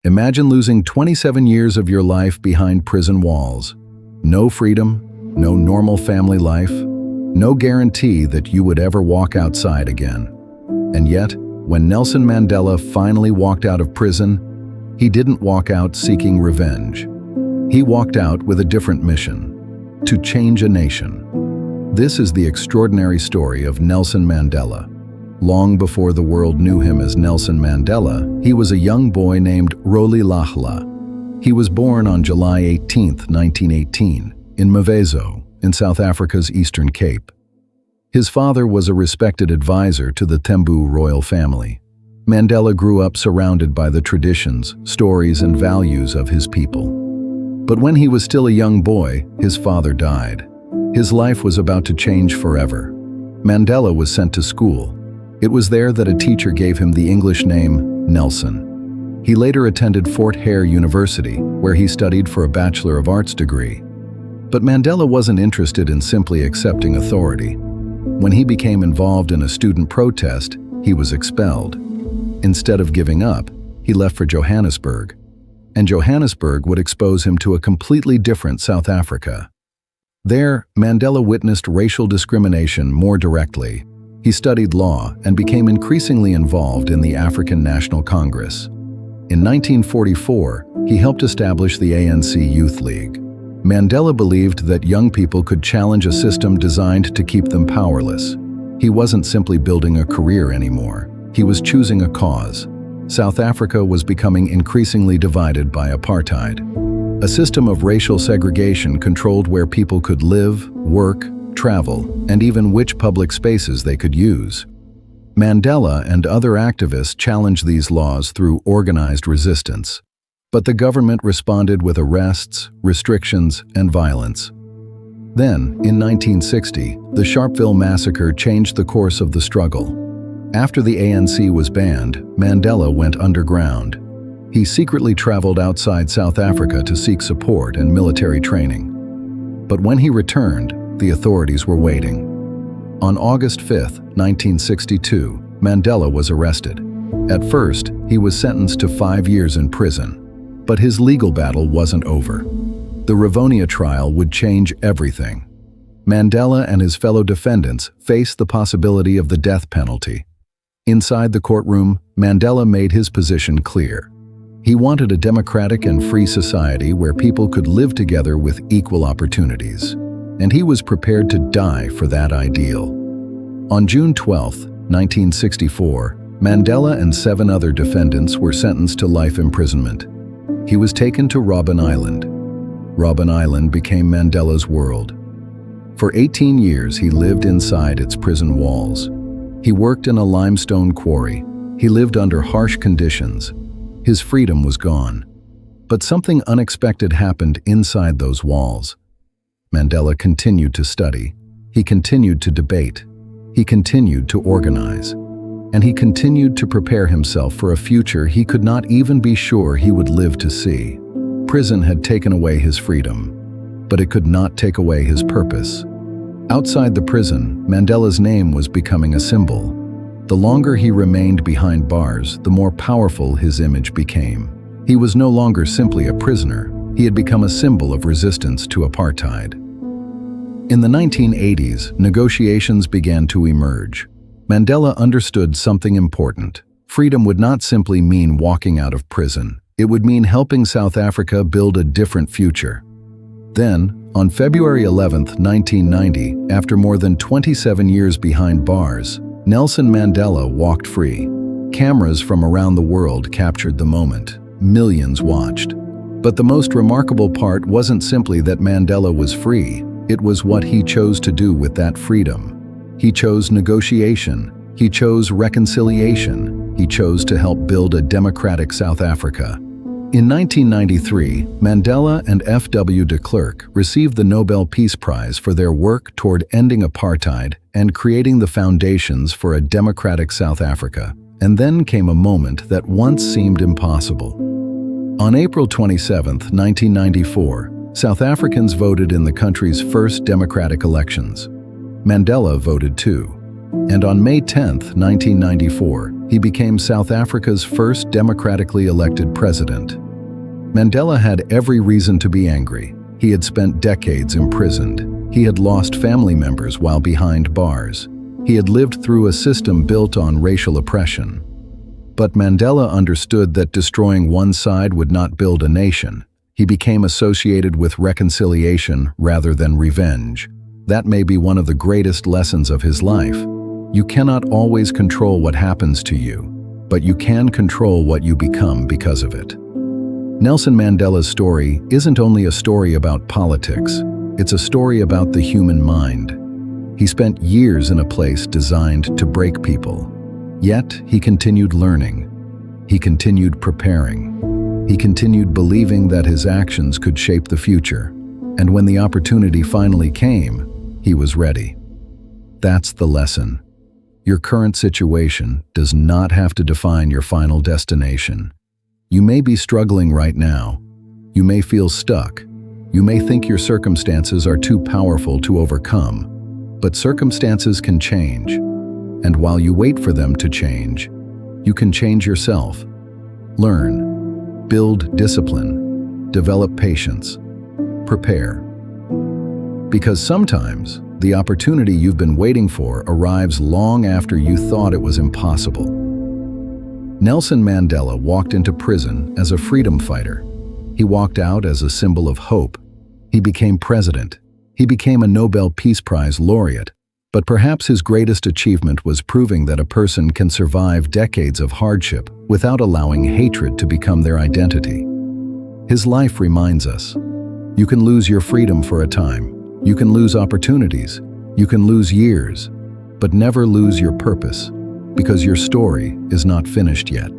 Imagine losing 27 years of your life behind prison walls. No freedom, no normal family life, no guarantee that you would ever walk outside again. And yet, when Nelson Mandela finally walked out of prison, he didn't walk out seeking revenge. He walked out with a different mission: to change a nation. This is the extraordinary story of Nelson Mandela. Long before the world knew him as Nelson Mandela, he was a young boy named Rolihlahla. He was born on July 18, 1918, in Mvezo, in South Africa's Eastern Cape. His father was a respected advisor to the Thembu royal family. Mandela grew up surrounded by the traditions, stories, and values of his people. But when he was still a young boy, his father died. His life was about to change forever. Mandela was sent to school. It was there that a teacher gave him the English name Nelson. He later attended Fort Hare University, where he studied for a Bachelor of Arts degree. But Mandela wasn't interested in simply accepting authority. When he became involved in a student protest, he was expelled. Instead of giving up, he left for Johannesburg. And Johannesburg would expose him to a completely different South Africa. There, Mandela witnessed racial discrimination more directly. He studied law and became increasingly involved in the African National Congress. In 1944, he helped establish the ANC Youth League. Mandela believed that young people could challenge a system designed to keep them powerless. He wasn't simply building a career anymore. He was choosing a cause. South Africa was becoming increasingly divided by apartheid. A system of racial segregation controlled where people could live, work, travel, and even which public spaces they could use. Mandela and other activists challenged these laws through organized resistance. But the government responded with arrests, restrictions, and violence. Then, in 1960, the Sharpeville massacre changed the course of the struggle. After the ANC was banned, Mandela went underground. He secretly traveled outside South Africa to seek support and military training. But when he returned, the authorities were waiting. On August 5, 1962, Mandela was arrested. At first, he was sentenced to 5 years in prison. But his legal battle wasn't over. The Rivonia trial would change everything. Mandela and his fellow defendants faced the possibility of the death penalty. Inside the courtroom, Mandela made his position clear. He wanted a democratic and free society where people could live together with equal opportunities. And he was prepared to die for that ideal. On June 12, 1964, Mandela and 7 other defendants were sentenced to life imprisonment. He was taken to Robben Island. Robben Island became Mandela's world. For 18 years, he lived inside its prison walls. He worked in a limestone quarry. He lived under harsh conditions. His freedom was gone. But something unexpected happened inside those walls. Mandela continued to study. He continued to debate. He continued to organize. And he continued to prepare himself for a future he could not even be sure he would live to see. Prison had taken away his freedom, but it could not take away his purpose. Outside the prison, Mandela's name was becoming a symbol. The longer he remained behind bars, the more powerful his image became. He was no longer simply a prisoner. He had become a symbol of resistance to apartheid. In the 1980s, negotiations began to emerge. Mandela understood something important. Freedom would not simply mean walking out of prison. It would mean helping South Africa build a different future. Then, on February 11, 1990, after more than 27 years behind bars, Nelson Mandela walked free. Cameras from around the world captured the moment. Millions watched. But the most remarkable part wasn't simply that Mandela was free. It was what he chose to do with that freedom. He chose negotiation. He chose reconciliation. He chose to help build a democratic South Africa. In 1993, Mandela and F.W. de Klerk received the Nobel Peace Prize for their work toward ending apartheid and creating the foundations for a democratic South Africa. And then came a moment that once seemed impossible. On April 27, 1994, South Africans voted in the country's first democratic elections. Mandela voted too. And on May 10, 1994, he became South Africa's first democratically elected president. Mandela had every reason to be angry. He had spent decades imprisoned. He had lost family members while behind bars. He had lived through a system built on racial oppression. But Mandela understood that destroying one side would not build a nation. He became associated with reconciliation rather than revenge. That may be one of the greatest lessons of his life. You cannot always control what happens to you, but you can control what you become because of it. Nelson Mandela's story isn't only a story about politics, it's a story about the human mind. He spent years in a place designed to break people. Yet, he continued learning. He continued preparing. He continued believing that his actions could shape the future. And when the opportunity finally came, he was ready. That's the lesson. Your current situation does not have to define your final destination. You may be struggling right now. You may feel stuck. You may think your circumstances are too powerful to overcome. But circumstances can change. And while you wait for them to change, you can change yourself. Learn, build discipline, develop patience, prepare. Because sometimes, the opportunity you've been waiting for arrives long after you thought it was impossible. Nelson Mandela walked into prison as a freedom fighter. He walked out as a symbol of hope. He became president. He became a Nobel Peace Prize laureate. But perhaps his greatest achievement was proving that a person can survive decades of hardship without allowing hatred to become their identity. His life reminds us, you can lose your freedom for a time. You can lose opportunities, you can lose years, but never lose your purpose, because your story is not finished yet.